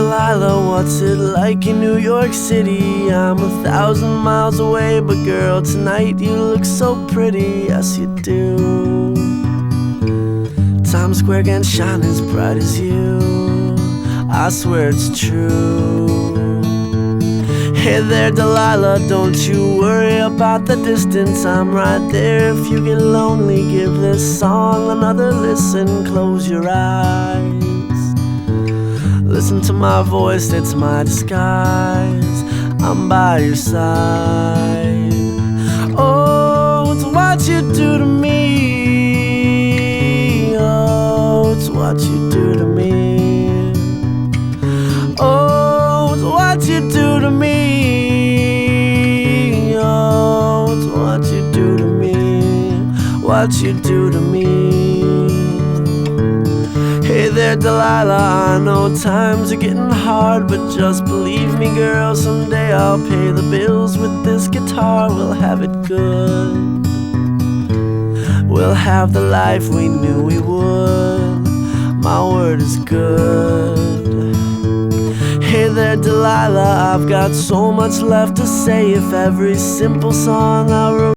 Delilah, what's it like in New York City? I'm 1,000 miles away, but girl, tonight you look so pretty, yes you do. Times Square can't shine as bright as you, I swear it's true. Hey there Delilah, don't you worry about the distance, I'm right there if you get lonely. Give this song another listen, close your eyes. Listen to my voice, it's my disguise, I'm by your side. Oh, it's what you do to me. Oh, it's what you do to me. Oh, it's what you do to me. Oh, it's what you do to me. What you do to me. Hey there Delilah, I know times are getting hard, but just believe me girl, someday I'll pay the bills with this guitar. We'll have it good, we'll have the life we knew we would, my word is good. Hey there Delilah, I've got so much left to say. If every simple song I wrote